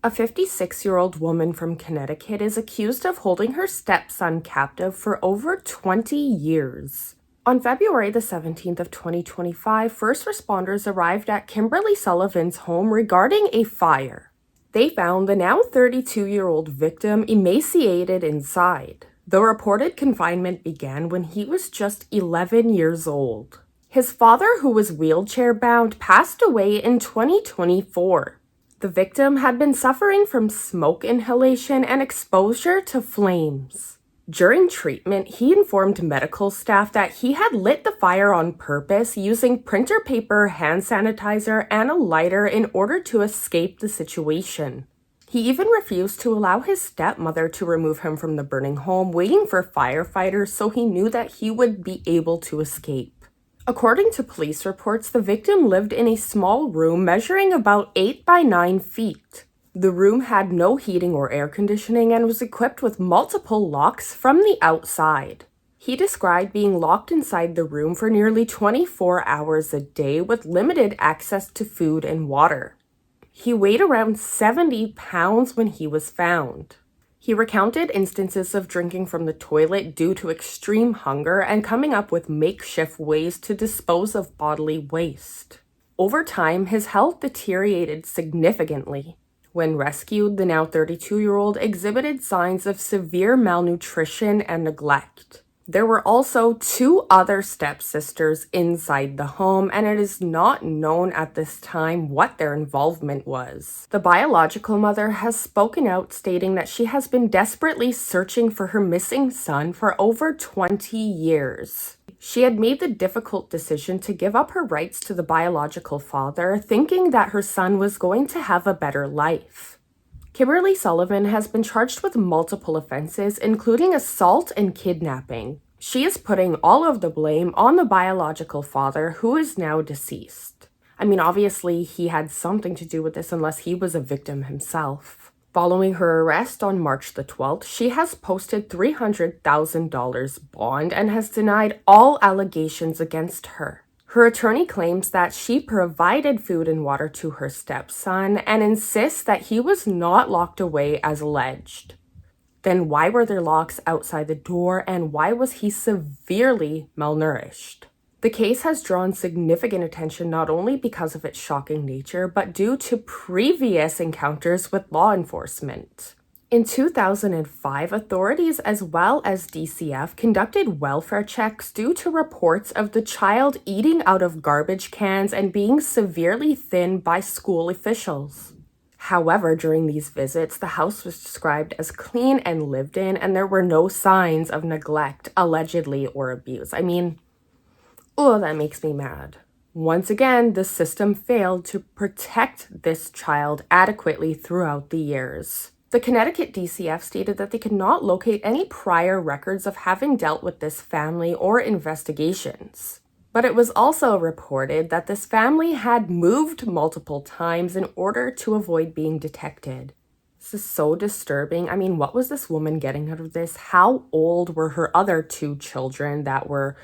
A 56-year-old woman from Connecticut is accused of holding her stepson captive for over 20 years. On February the 17th of 2025, first responders arrived at Kimberly Sullivan's home regarding a fire. They found the now 32-year-old victim emaciated inside. The reported confinement began when he was just 11 years old. His father, who was wheelchair-bound, passed away in 2024. The victim had been suffering from smoke inhalation and exposure to flames. During treatment, he informed medical staff that he had lit the fire on purpose using printer paper, hand sanitizer, and a lighter in order to escape the situation. He even refused to allow his stepmother to remove him from the burning home, waiting for firefighters, so he knew that he would be able to escape. According to police reports, the victim lived in a small room measuring about 8 by 9 feet. The room had no heating or air conditioning and was equipped with multiple locks from the outside. He described being locked inside the room for nearly 24 hours a day with limited access to food and water. He weighed around 70 pounds when he was found. He recounted instances of drinking from the toilet due to extreme hunger and coming up with makeshift ways to dispose of bodily waste. Over time, his health deteriorated significantly. When rescued, the now 32-year-old exhibited signs of severe malnutrition and neglect. There were also 2 other stepsisters inside the home, and it is not known at this time what their involvement was. The biological mother has spoken out, stating that she has been desperately searching for her missing son for over 20 years. She had made the difficult decision to give up her rights to the biological father, thinking that her son was going to have a better life. Kimberly Sullivan has been charged with multiple offenses, including assault and kidnapping. She is putting all of the blame on the biological father, who is now deceased. I mean, obviously, he had something to do with this unless he was a victim himself. Following her arrest on March the 12th, she has posted $300,000 bond and has denied all allegations against her. Her attorney claims that she provided food and water to her stepson and insists that he was not locked away as alleged. Then why were there locks outside the door, and why was he severely malnourished? The case has drawn significant attention not only because of its shocking nature, but due to previous encounters with law enforcement. In 2005, authorities as well as DCF conducted welfare checks due to reports of the child eating out of garbage cans and being severely thin by school officials. However, during these visits, the house was described as clean and lived in, and there were no signs of neglect, allegedly, or abuse. I mean, oh, that makes me mad. Once again, the system failed to protect this child adequately throughout the years. The Connecticut DCF stated that they could not locate any prior records of having dealt with this family or investigations. But it was also reported that this family had moved multiple times in order to avoid being detected. This is so disturbing. I mean, what was this woman getting out of this? How old were her other 2 children that were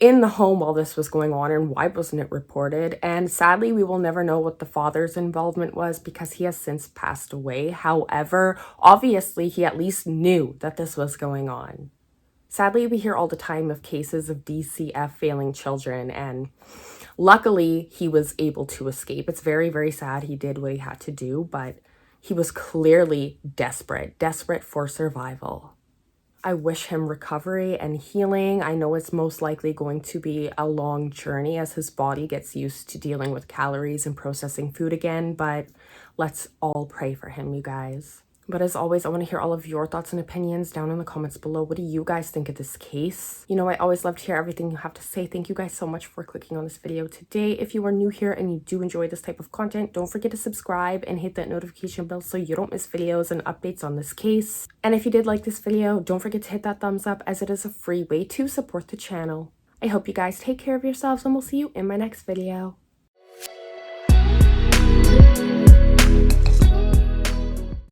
in the home while this was going on, and why wasn't it reported? And sadly, we will never know what the father's involvement was because he has since passed away. However, obviously, he at least knew that this was going on. Sadly, we hear all the time of cases of DCF failing children, and luckily, he was able to escape. It's very, very sad he did what he had to do, but he was clearly desperate for survival. I wish him recovery and healing. I know it's most likely going to be a long journey as his body gets used to dealing with calories and processing food again, but let's all pray for him, you guys. But as always, I want to hear all of your thoughts and opinions down in the comments below. What do you guys think of this case? You know, I always love to hear everything you have to say. Thank you guys so much for clicking on this video today. If you are new here and you do enjoy this type of content, don't forget to subscribe and hit that notification bell so you don't miss videos and updates on this case. And if you did like this video, don't forget to hit that thumbs up, as it is a free way to support the channel. I hope you guys take care of yourselves, and we'll see you in my next video.